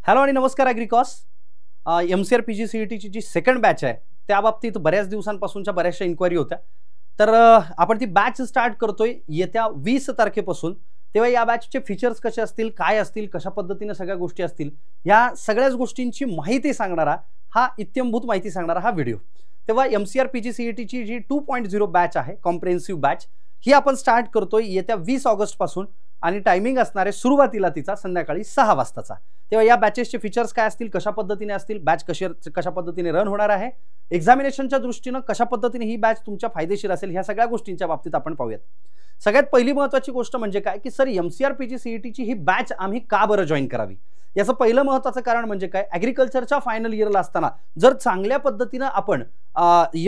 Hello आणि नमस्कार ॲग्रिकॉस। MCR PGCETची जी second batch आहे त्या बाबतीत बऱ्याच दिवसांपासूनच्या बऱ्याचशा इन्क्वायरी होत्या। तर आपण ती बॅच स्टार्ट करतोय येत्या 20 तारखेपासून। तेव्हा या बॅचचे फीचर्स कसे असतील, काय असतील, कशा पद्धतीने सगळ्या गोष्टी असतील, या सगळ्याच गोष्टींची माहिती सांगणारा हा इत्यंभूत माहिती सांगणारा हा व्हिडिओ। तेव्हा MCR PGCETची जी 2.0 बॅच आहे, कॉम्प्रिहेन्सिव्ह बॅच, ही आपण स्टार्ट करतोय येत्या 20 ऑगस्ट पासून आणि टायमिंग असणार आहे सुरुवातीला तिचा संध्याकाळी 6 वाजताचा। तेव्हा या बॅचेसचे फीचर्स काय असतील, कशा पद्धतीने असतील, बॅच कशा पद्धतीने रन होणार आहे, एक्झामिनेशनच्या दृष्टीने कशा पद्धतीने ही बॅच तुमच्या फायदेशीर असेल, ह्या सगळ्या गोष्टींच्या बाबतीत आपण पाहूयात। सगळ्यात पहिली महत्त्वाची गोष्ट म्हणजे काय की सर MCR PGCETची ही बॅच आम्ही का बरं जॉइन करावी, याचं पहिलं महत्त्वाचं कारण म्हणजे काय, ॲग्रिकल्चरच्या फायनल इयरला असताना जर चांगल्या पद्धतीने आपण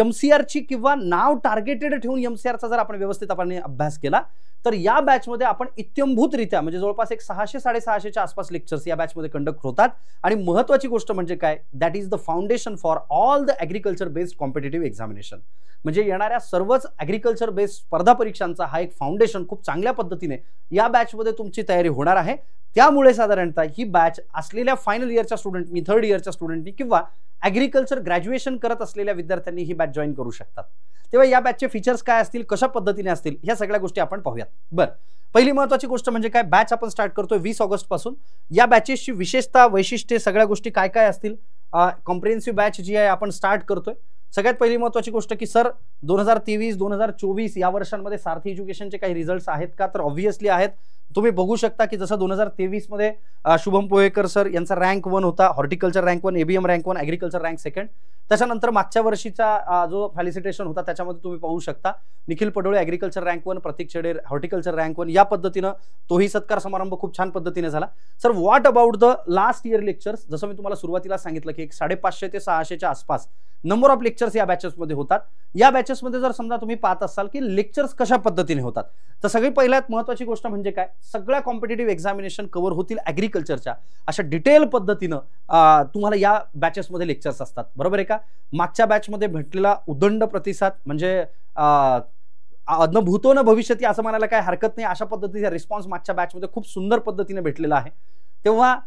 MCRची किंवा नाव टार्गेटेड ठेवून MCRचा जर आपण व्यवस्थितपणे अभ्यास केला तर या बॅचमध्ये आपण इत्यंभूतरित्या म्हणजे जवळपास एक 600-650च्या आसपास लेक्चर्स या बॅचमध्ये कंडक्ट होतात। आणि महत्त्वाची गोष्ट म्हणजे काय, that is the foundation for all the agriculture based competitive examination. म्हणजे येणाऱ्या सर्वच ॲग्रिकल्चर बेस्ड स्पर्धा परीक्षांचा हा एक फाउंडेशन खूप चांगल्या पद्धतीने या बॅचमध्ये तुमची तयारी होणार आहे। त्यामुळे साधारणतः ही बॅच असलेल्या फायनल इयरच्या स्टुडंटनी, थर्ड इयरच्या स्टुडंटनी किंवा ॲग्रिकल्चर ग्रॅज्युएशन करत असलेल्या विद्यार्थ्यांनी ही बॅच जॉइन करू शकतात। तेव्हा या बॅचचे फीचर्स काय असतील, कशा पद्धतीने असतील, ह्या सगळ्या गोष्टी आपण पाहूयात। बरं, पहिली महत्त्वाची गोष्ट म्हणजे काय, बॅच आपण स्टार्ट करतोय 20 ऑगस्ट पासून। या बॅचेसची विशेषता, वैशिष्ट्ये, सगळ्या गोष्टी काय काय असतील, कॉम्प्रिहेन्सिव्ह बॅच जी आहे आपण स्टार्ट करतोय। सगळ्यात पहिली महत्त्वाची गोष्ट की सर 2023-2024 या वर्षांमध्ये सारथी एज्युकेशनचे काही रिझल्ट्स आहेत का, तर ऑब्व्हियसली आहेत। तुम्ही बघू शकता की जसं 2023 मध्ये शुभम पोहेकर सर यांचा रँक 1 होता, horticulture rank 1, ABM rank 1, agriculture rank 2। त्याच्यानंतर मागच्या वर्षीचा जो फॅलिसिटेशन होता त्याच्यामध्ये तुम्ही पाहू शकता निखिल पडोळे ॲग्रिकल्चर रँक 1, प्रतीक चेडे हॉर्टिकल्चर रँक 1, या पद्धतीनं तोही सत्कार समारंभ खूप छान पद्धतीने झाला। Sir what about the last year lectures, जसं मी तुम्हाला सुरुवातीला सांगितलं की 550 ते 600च्या आसपास नंबर ऑफ लेक्चर्स या बॅचेसमध्ये होतात। या बॅचेसमध्ये जर समजा तुम्ही पाहत असाल की लेक्चर्स कशा पद्धतीने होतात, तर सगळी पहिल्यात महत्त्वाची गोष्ट म्हणजे काय, सगळ्या कॉम्पिटिटिव्ह एक्झामिनेशन कव्हर होतील ॲग्रिकल्चरच्या अशा डिटेल पद्धतीनं तुम्हाला या बॅचेसमध्ये लेक्चर्स असतात, बरोबर आहे का। मागच्या बॅचमध्ये भेटलेला उदंड प्रतिसाद म्हणजे न भूतो न भविष्यती असं म्हणायला काय हरकत नाही, अशा पद्धतीचा रिस्पॉन्स मागच्या बॅचमध्ये खूप सुंदर पद्धतीने भेटलेला आहे। तेव्हा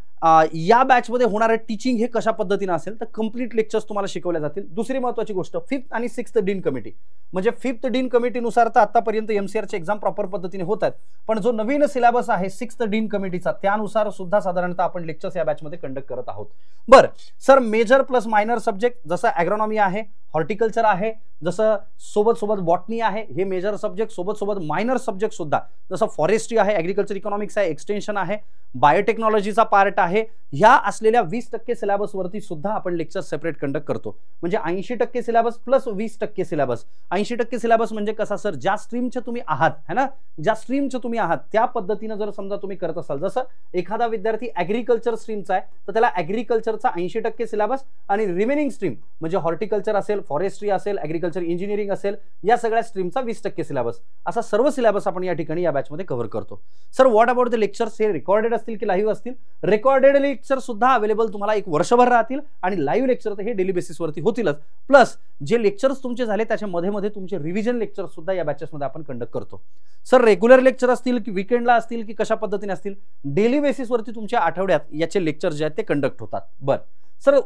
या बॅचमध्ये होणारे टीचिंग हे कशा पद्धतीने असेल तर कंप्लीट लेक्चर्स तुम्हाला शिकवल्या जातील। दुसरी महत्त्वाची गोष्ट 5th आणि 6th डीन कमिटी, म्हणजे 5th डीन कमिटीनुसार तर आतापर्यंत MCRचे एक्झाम प्रॉपर पद्धतीने होत आहेत, पण जो नवीन सिलेबस आहे 6th डीन कमिटीचा त्यानुसार सुद्धा साधारणतः आपण लेक्चर्स या बॅचमध्ये कंडक्ट करत आहोत। बरं sir, major plus minor subject जसं ॲग्रॉनॉमी आहे, हॉर्टिकल्चर आहे, जसं सोबत बॉटनी आहे, हे मेजर सब्जेक्ट सोबत मायनर सब्जेक्ट सुद्धा जसं फॉरेस्ट्री आहे, ॲग्रिकल्चर इकॉनॉमिक्स आहे, एक्सटेन्शन आहे, बायोटेक्नॉलॉजीचा पार्ट आहे, ह्या असलेल्या 20% सिलेबस वरती सुद्धा आपण लेक्चर सेपरेट कंडक्ट करतो। म्हणजे 80% सिलेबस प्लस 20% सिलेबस। 80% सिलेबस म्हणजे कसा सर, ज्या स्ट्रीमचे तुम्ही आहात है ना, ज्या स्ट्रीमचे तुम्ही आहात त्या पद्धतीने जर समजा तुम्ही करत असाल, जसं एखादा विद्यार्थी ॲग्रिकल्चर स्ट्रीमचा आहे तर त्याला ॲग्रिकल्चरचा 80% सिलेबस आणि रिमेनिंग स्ट्रीम म्हणजे हॉर्टिकल्चर असेल, फॉरेस्ट्री असेल, ॲग्रिकल्चर इंजिनिअरिंग असेल, या सगळ्या स्ट्रीमचा 20% सिलेबस, असा सर्व सिलेबस आपण या ठिकाणी या बॅचमध्ये कव्हर करतो। Sir what about the lectures, हे रेकॉर्डेड असतील की लाईव्ह असतील? रेकॉर्डेड लेक्चर सुद्धा अवेलेबल तुम्हाला एक वर्षभर राहतील आणि लाईव्ह लेक्चर तर हे डेली बेसिसवरती होतीलच। प्लस जे लेक्चर्स तुमचे झाले त्याच्या मध्ये तुमचे रिव्हिजन लेक्चर सुद्धा या बॅचेसमध्ये आपण कंडक्ट करतो। सर रेग्युलर लेक्चर असतील की वीकेंडला असतील की कशा पद्धतीने असतील, डेली बेसिसवरती तुमच्या आठवड्यात याचे लेक्चर जे आहेत ते कंडक्ट होतात। बरं सर,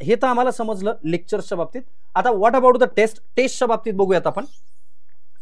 हे तर आम्हाला समजलं लेक्चर्सच्या बाबतीत। आता व्हॉट अबाउट द टेस्टच्या बाबतीत बघूयात आपण।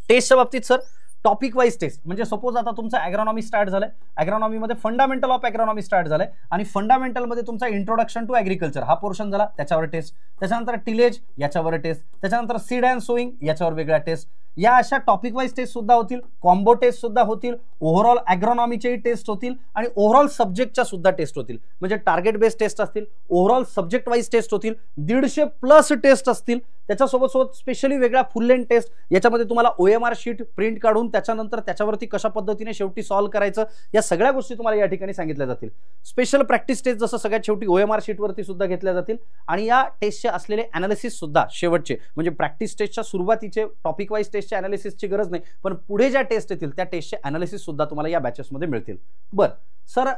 टेस्टच्या बाबतीत सर टॉपिक वाईज टेस्ट, म्हणजे सपोज आता तुमचा ॲग्रॉनॉमी स्टार्ट झालाय, ॲग्रॉनॉमीमध्ये फंडामेंटल ऑफ ॲग्रॉनॉमी स्टार्ट झालाय आणि फंडामेंटलमध्ये तुमचा इंट्रोडक्शन टू ॲग्रिकल्चर हा पोर्शन झाला, त्याच्यावर टेस्ट, त्याच्यानंतर टिलेज याच्यावर टेस्ट, त्याच्यानंतर सीड अँड सोईंग याच्यावर वेगळ्या टेस्ट, या अशा टॉपिक वाईज टेस्ट सुद्धा होतील, कॉम्बो टेस्ट सुद्धा होतील, ओव्हरऑल ॲग्रॉनॉमीचे टेस्ट होतील आणि ओव्हरऑल सब्जेक्टच्या सुद्धा टेस्ट होतील। म्हणजे टार्गेट बेस्ड टेस्ट असतील, ओव्हरऑल सब्जेक्ट वाईज टेस्ट होतील, 150+ टेस्ट असतील, त्याच्यासोबत स्पेशली वेगळ्या फुल लेंथ टेस्ट, याच्यामध्ये तुम्हाला OMR शीट प्रिंट काढून त्याच्यानंतर त्याच्यावरती कशा पद्धतीने शेवटी सॉल्व्ह करायचं, या सगळ्या गोष्टी तुम्हाला या ठिकाणी सांगितल्या जातील। स्पेशल प्रॅक्टिस टेस्ट जसं सगळ्यात शेवटी OMR शीटवरती सुद्धा घेतल्या जातील आणि या टेस्टचे असलेले ॲनालिसिस सुद्धा शेवटचे, म्हणजे प्रॅक्टिस टेस्टच्या सुरुवातीचे टॉपिक वाईज टेस्टचे ॲनालिसिसची गरज नाही, पण पुढे ज्या टेस्ट येतील त्या टेस्टचे ॲनालिसिस सुद्धा तुम्हाला या बॅचेसमध्ये मिळतील। बरं sir,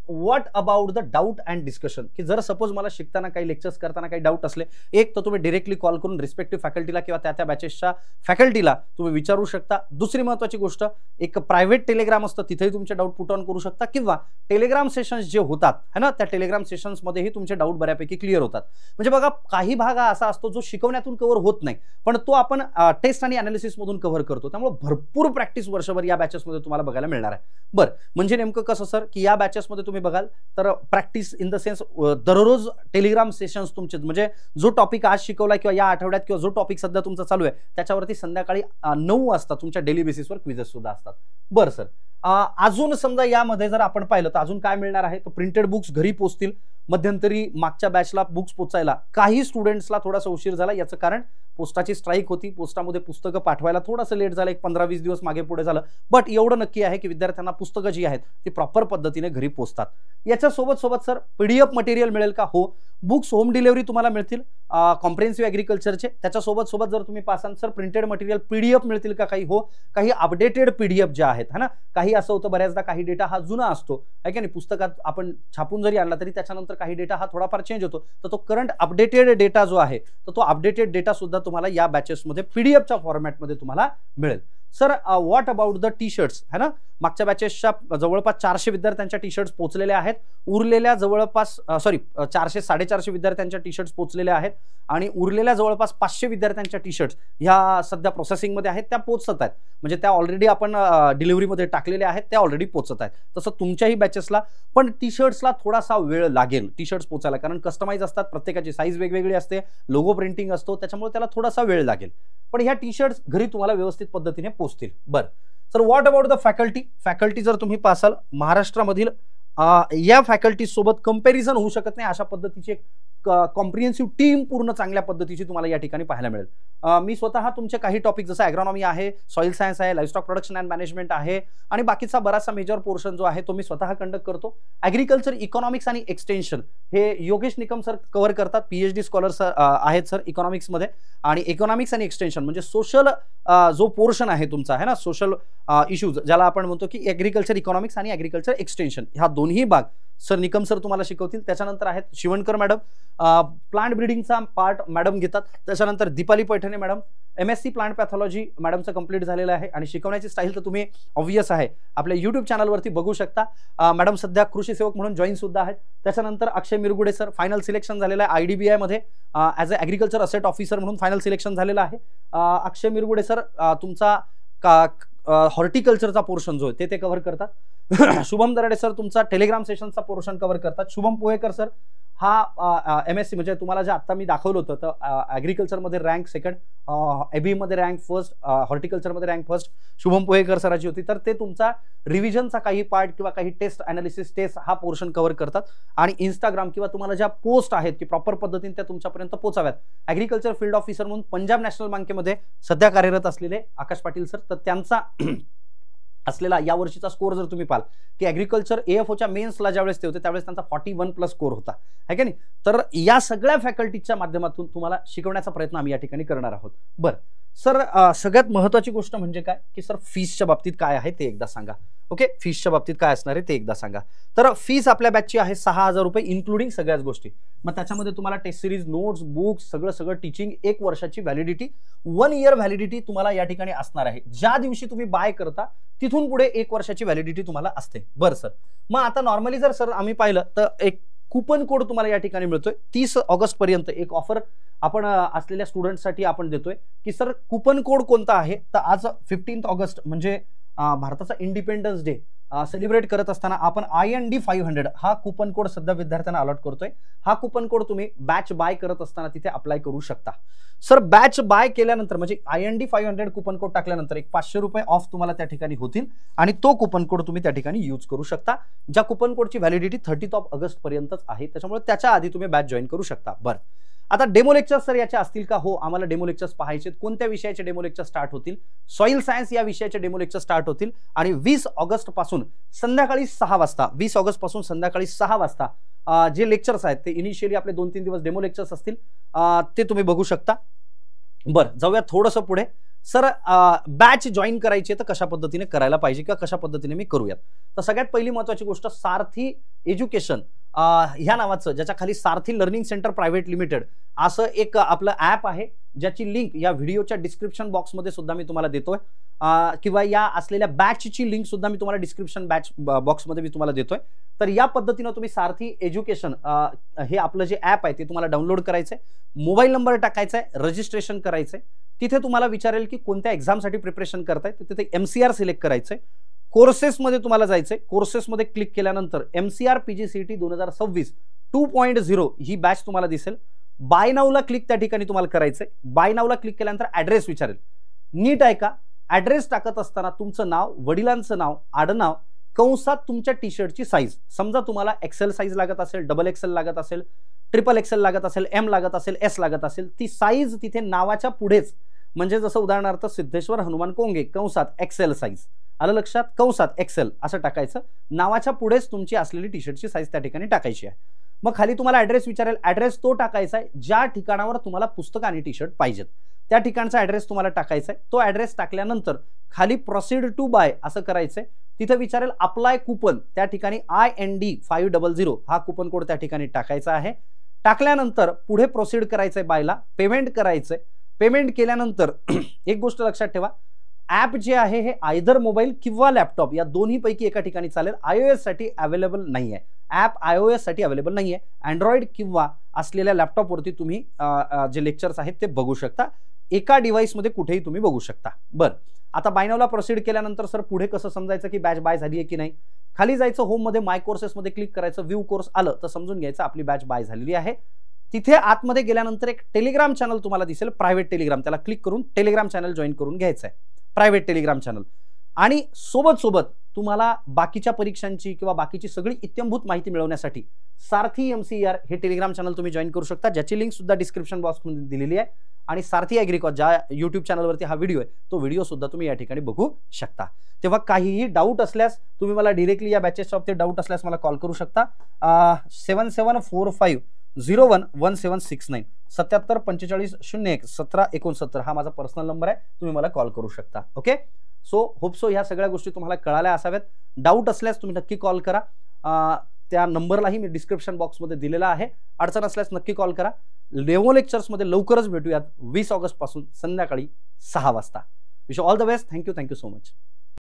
what about the doubt and discussion, की जर सपोज मला शिकताना काही लेक्चर्स करताना काही डाऊट असले, एक तर तुम्ही डिरेक्टली कॉल करून रिस्पेक्टिव्ह फॅकल्टीला किंवा त्या बॅचेसच्या फॅकल्टीला तुम्ही विचारू शकता. दुसरी महत्त्वाची गोष्ट, एक प्रायव्हेट टेलिग्राम असतं, तिथेही तुमचे डाऊट पुट ऑन करू शकता, किंवा टेलिग्राम सेशन्स जे होतात है ना, त्या टेलिग्राम सेशन्समध्येही तुमचे डाऊट बऱ्यापैकी क्लिअर होतात. म्हणजे बघा, काही भाग हा असा असतो जो शिकवण्यातून कव्हर होत नाही, पण तो आपण टेस्ट आणि अनालिसिस मधून कव्हर करतो. त्यामुळे भरपूर प्रॅक्टिस वर्षभर या बॅचेसमध्ये तुम्हाला बघायला मिळणार आहे. बरं, म्हणजे नेमकं कसं सर, की या बॅचेसमध्ये तुम्ही बघाल तर प्रॅक्टिस इन द सेन्स दररोज टेलिग्राम सेशन्स तुमचे, म्हणजे जो टॉपिक आज शिकवला किंवा या आठवड्यात किंवा जो टॉपिक सध्या तुमचा चालू आहे त्याच्यावरती संध्याकाळी 9 वाजता तुमच्या डेली बेसिसवर क्विजेस सुद्धा असतात. बरं सर, अजून समजा यामध्ये जर आपण पाहिलं तर अजून काय मिळणार आहे, तर प्रिंटेड बुक्स घरी पोचतील. मध्यंतरी मागच्या बॅचला बुक्स पोचायला काही स्टुडंट्सला थोडासा उशीर झाला, याचं कारण पोस्टाची स्ट्राईक होती. पोस्टामध्ये पुस्तकं पाठवायला थोडंसं लेट झालं, एक 15-20 दिवस मागे पुढे झालं. बट एवढं नक्की आहे की विद्यार्थ्यांना पुस्तकं जी आहेत ती प्रॉपर पद्धतीने घरी पोचतात. याच्या सोबत सर पीडीएफ मटेरियल मिळेल का? हो, बुक्स होम डिलिव्हरी तुम्हाला मिळतील कॉम्प्रिहेन्सिव्ह ॲग्रिकल्चरचे. त्याच्यासोबत जर तुम्ही पासाल सर प्रिंटेड मटेरियल पीडीएफ मिळतील का? काही हो, काही अपडेटेड पीडीएफ जे आहेत है ना. काही असं होतं बऱ्याचदा काही डेटा हा जुना असतो आहे की नाही, पुस्तकात आपण छापून जरी आणला तरी त्याच्यानंतर काही डेटा हा थोडाफार चेंज होतो, तर तो करंट अपडेटेड डेटा जो आहे तर तो अपडेटेड डेटा सुद्धा तुम्हाला या बॅचेसमध्ये पीडीएफच्या फॉर्मॅटमध्ये तुम्हाला मिळेल. Sir what about the T shirts है ना, मागच्या बॅचेसच्या जवळपास 400 विद्यार्थ्यांच्या टी शर्ट्स पोहोचलेल्या आहेत. उरलेल्या जवळपास 400-450 विद्यार्थ्यांच्या टी शर्ट्स पोहोचलेल्या आहेत आणि उरलेल्या जवळपास 500 विद्यार्थ्यांच्या टी शर्ट्स ह्या सध्या प्रोसेसिंगमध्ये आहेत, त्या पोहोचत आहेत. म्हणजे त्या ऑलरेडी आपण डिलिव्हरीमध्ये टाकलेल्या आहेत, त्या ऑलरेडी पोहोचत आहेत. तसं तुमच्याही बॅचेसला पण टी शर्ट्सला थोडासा वेळ लागेल टी शर्ट्स पोचायला, कारण कस्टमाइज असतात, प्रत्येकाची साईज वेगवेगळी असते, लोगो प्रिंटिंग असतो, त्याच्यामुळे त्याला थोडासा वेळ लागेल. पण ह्या टी शर्ट्स घरी तुम्हाला व्यवस्थित पद्धतीने पोहोचतील. बरं sir, what about the faculty जर तुम्ही पाहाल महाराष्ट्रामधील या फॅकल्टी सोबत कंपॅरिझन होऊ शकत नाही अशा पद्धतीची एक कॉम्प्रिहेन्सिव्ह टीम पूर्ण चांगल्या पद्धतीची तुम्हाला या ठिकाणी पाहायला मिळेल. मी स्वतः तुमचे काही टॉपिक जसं ॲग्रॉनॉमी आहे, सॉइल सायन्स आहे, लाईव्हस्टॉक प्रोडक्शन अँड मॅनेजमेंट आहे आणि बाकीचा बराचसा मेजर पोर्शन जो आहे तो मी स्वतः कंडक्ट करतो. ॲग्रिकल्चर इकॉनॉमिक्स आणि एक्सटेन्शन हे योगेश निकम सर कव्हर करतात. पीएचडी स्कॉलर्स आहेत सर इकॉनॉमिक्समध्ये. आणि इकॉनॉमिक्स आणि एक्सटेन्शन म्हणजे सोशल जो पोर्शन आहे तुमचा आहे ना, सोशल इश्यूज ज्याला आपण म्हणतो की ॲग्रिकल्चर इकॉनॉमिक्स आणि ॲग्रिकल्चर एक्सटेन्शन, ह्या दोन्ही भाग सर निकम सर तुम्हाला शिकवतील. त्याच्यानंतर आहेत शिवणकर मॅडम, प्लांट ब्रीडिंगचा पार्ट मॅडम घेतात. त्याच्यानंतर Deepali Paithane madam, MSc plant pathology मॅडमचं कंप्लीट झालेलं आहे आणि शिकवण्याची स्टाईल तर तुम्ही ऑब्व्हियस आहे आपल्या युट्यूब चॅनलवरती बघू शकता. मॅडम सध्या कृषी सेवक म्हणून जॉईन सुद्धा आहेत. त्याच्यानंतर अक्षय मिरगुडे सर, फायनल सिलेक्शन झालेलं आहे IDBI मध्ये as a agriculture asset officer म्हणून फायनल सिलेक्शन झालेलं आहे. अक्षय मिरगुडे सर तुमचा हॉर्टिकल्चरचा पोर्शन जो आहे ते कव्हर करतात. शुभम दराडे सर तुमचा टेलिग्राम सेशनचा पोर्शन कव्हर करतात. शुभम पोहेकर सर हा MSc म्हणजे तुम्हाला जे आता मी दाखवलं होतं तर ॲग्रिकल्चरमध्ये रँक सेकंड, AB मध्ये रँक फर्स्ट, हॉर्टिकल्चरमध्ये रँक फर्स्ट शुभम पोहेकर सराची होती. तर ते तुमचा रिव्हिजनचा काही पार्ट किंवा काही टेस्ट अनालिसिस टेस्ट हा पोर्शन कव्हर करतात. आणि इंस्टाग्राम किंवा तुम्हाला ज्या पोस्ट आहेत की प्रॉपर पद्धतीने त्या तुमच्यापर्यंत पोहोचाव्यात, ॲग्रिकल्चर फील्ड ऑफिसर म्हणून पंजाब नॅशनल बँकेमध्ये सध्या कार्यरत असलेले आकाश पाटील सर, तर त्यांचा असलेला या वर्षीचा स्कोर जर तुम्ही पाहाल की ॲग्रिकल्चर AFOच्या मेन्सला ज्यावेळेस ते होते त्यावेळेस त्यांचा 41+ स्कोर होता आहे की नाही. तर या सगळ्या फॅकल्टीच्या माध्यमातून तुम्हाला शिकवण्याचा प्रयत्न आम्ही या ठिकाणी करणार आहोत. बरं सर, सगळ्यात महत्त्वाची गोष्ट म्हणजे काय की सर फीसच्या बाबतीत काय आहे ते एकदा सांगा. ओके, फीसच्या बाबतीत काय असणार आहे ते एकदा सांगा. तर फीस आपल्या बॅचची आहे 6,000 रुपये इन्क्लुडिंग सगळ्याच गोष्टी. मग त्याच्यामध्ये तुम्हाला टेस्ट सिरीज, नोट्स, बुक्स सगळं टीचिंग, 1 वर्षाची व्हॅलिडिटी, 1 इयर व्हॅलिडिटी तुम्हाला या ठिकाणी असणार आहे. ज्या दिवशी तुम्ही बाय करता तिथून पुढे 1 वर्षाची व्हॅलिडिटी तुम्हाला असते. बरं सर, मग आता नॉर्मली जर सर आम्ही पाहिलं तर एक कुपन कोड तुम्हाला या ठिकाणी मिळतोय 30 ऑगस्ट पर्यंत. एक ऑफर आपण असलेल्या स्टुडंटसाठी आपण देतोय की सर कुपन कोड कोणता आहे, तर आज 15 ऑगस्ट म्हणजे भारताचा इंडिपेंडन्स डे सेलिब्रेट करत असताना आपण IND 500 हा कुपन कोड सध्या विद्यार्थ्यांना अलॉट करतोय. हा कुपन कोड तुम्ही बॅच बाय करत असताना तिथे अप्लाय करू शकता. सर बॅच बाय केल्यानंतर म्हणजे IND 500 कुपन कोड टाकल्यानंतर एक 500 रुपये ऑफ तुम्हाला त्या ठिकाणी होतील आणि तो कुपन कोड तुम्ही त्या ठिकाणी यूज करू शकता. ज्या कुपन कोडची व्हॅलिडिटी 30 ऑगस्ट पर्यंतच आहे, त्याच्यामुळे त्याच्या आधी तुम्ही बॅच जॉईन करू शकता. बरं, आता डेमो लेक्चर्स सर याचे असतील का? हो, आम्हाला डेमो लेक्चर्स पाहायचे. कोणत्या विषयाचे डेमो लेक्चर स्टार्ट होतील? सॉइल सायन्स या विषयाचे डेमो लेक्चर स्टार्ट होतील आणि 20 ऑगस्ट पासून संध्याकाळी 6 वाजता 20 ऑगस्ट पासून संध्याकाळी 6 वाजता जे लेक्चर्स आहेत ते इनिशियली आपले 2-3 दिवस डेमो लेक्चर्स असतील, ते तुम्ही बघू शकता. बरं, जाऊया थोडंसं पुढे. सर बॅच जॉईन करायची तर कशा पद्धतीने करायला पाहिजे किंवा कशा पद्धतीने मी करूयात. तर सगळ्यात पहिली महत्त्वाची गोष्ट, सारथी एज्युकेशन ह्या नावाचं, ज्याच्या खाली सारथी लर्निंग सेंटर प्रायव्हेट लिमिटेड असं एक आपलं ॲप आहे, ज्याची लिंक या व्हिडिओच्या डिस्क्रिप्शन बॉक्समध्ये सुद्धा मी तुम्हाला देतोय, किंवा या असलेल्या बॅचची लिंक सुद्धा मी तुम्हाला डिस्क्रिप्शन बॉक्समध्ये मी तुम्हाला देतोय. तर या पद्धतीनं तुम्ही सारथी एज्युकेशन हे आपलं जे ॲप आहे ते तुम्हाला डाउनलोड करायचंय, मोबाईल नंबर टाकायचा आहे, रजिस्ट्रेशन करायचंय. तिथे तुम्हाला विचारेल की कोणत्या एक्झामसाठी प्रिपरेशन करताय, तर तिथे MCR सिलेक्ट करायचंय. कोर्सेसमध्ये तुम्हाला जायचंय. कोर्सेसमध्ये क्लिक केल्यानंतर MCR PGCET 2026 2.0 ही बॅच तुम्हाला दिसेल. बाय नाऊला क्लिक त्या ठिकाणी तुम्हाला करायचंय. बाय नाऊला क्लिक केल्यानंतर ॲड्रेस विचारेल. नीट आहे का? ॲड्रेस टाकत असताना तुमचं नाव, वडिलांचं नाव, आडनाव, कंसात तुमच्या टी शर्टची साईज. समजा तुम्हाला XL साईज लागत असेल, XXL लागत असेल, XXL लागत असेल, M लागत असेल, S लागत असेल, ती साईज तिथे नावाच्या पुढेच, म्हणजे जसं उदाहरणार्थ सिद्धेश्वर हनुमान कोंगे कंसात XL साईज, आलं लक्षात, कंसात XL असं टाकायचं. नावाच्या पुढेच तुमची असलेली टी शर्टची साईज त्या ठिकाणी टाकायची आहे. मग खाली तुम्हाला ॲड्रेस विचारेल. ॲड्रेस तो टाकायचा आहे ज्या ठिकाणावर तुम्हाला पुस्तक आणि टी शर्ट पाहिजेत, त्या ठिकाणचा ॲड्रेस तुम्हाला टाकायचा आहे. तो ॲड्रेस टाकल्यानंतर खाली प्रोसीड टू बाय असं करायचंय. तिथे विचारेल अप्लाय कुपन, त्या ठिकाणी IND 500 हा कुपन कोड त्या ठिकाणी टाकायचा आहे. टाकल्यानंतर पुढे प्रोसीड करायचंय, बायला पेमेंट करायचंय. पेमेंट केल्यानंतर एक गोष्ट लक्षात ठेवा, ॲप जे आहे हे आयदर मोबाईल किंवा लॅपटॉप या दोन्ही पैकी एका ठिकाणी चालेल. iOS साठी अवेलेबल नाहीये ॲप, iOS साठी अवेलेबल नाहीये. अँड्रॉइड किंवा असलेल्या लॅपटॉपवरती तुम्ही जे लेक्चर्स आहेत ते बघू शकता. एका डिव्हाइसमध्ये कुठेही तुम्ही बघू शकता. बरं, आता बाय नाऊला प्रोसीड केल्यानंतर सर पुढे कसं समजायचं की बॅच बाय झाली आहे की नाही? खाली जायचं, होममध्ये माय कोर्सेसमध्ये क्लिक करायचं. व्ह्यू कोर्स आलं तर समजून घ्यायचं आपली बॅच बाय झालेली आहे. तिथे आतमध्ये गेल्यानंतर एक टेलिग्राम चॅनल तुम्हाला दिसेल, प्रायव्हेट टेलिग्राम. त्याला क्लिक करून टेलिग्राम चॅनल जॉईन करून घ्यायचं आहे, प्रायव्हेट टेलिग्राम चॅनल. आणि सोबत तुम्हाला बाकीच्या परीक्षांची किंवा बाकीची सगळी इत्यंभूत माहिती मिळवण्यासाठी सारथी MCR हे टेलिग्राम चॅनल तुम्ही जॉईन करू शकता, ज्याची लिंक सुद्धा डिस्क्रिप्शन बॉक्समध्ये दिलेली आहे. आणि सारथी ॲग्रिकॉज ज्या YouTube चॅनलवरती हा व्हिडिओ आहे, तो व्हिडिओ सुद्धा तुम्ही या ठिकाणी बघू शकता. तेव्हा काहीही डाऊट असल्यास तुम्ही मला डिरेक्टली या बॅचेसच्या बाबतीत डाऊट असल्यास मला कॉल करू शकता. 7745011769 7745011769 हा माझा पर्सनल नंबर आहे. तुम्ही मला कॉल करू शकता. ओके, सो होप सो ह्या सगळ्या गोष्टी तुम्हाला कळाल्या असाव्यात. डाऊट असल्यास तुम्ही नक्की कॉल करा. त्या नंबरलाही मी डिस्क्रिप्शन बॉक्समध्ये दिलेला आहे. अडचण असल्यास नक्की कॉल करा. डेमो लेक्चर्समध्ये लवकरच भेटूयात 20 ऑगस्ट पासून संध्याकाळी 6 वाजता. Wish all the best. Thank you so much.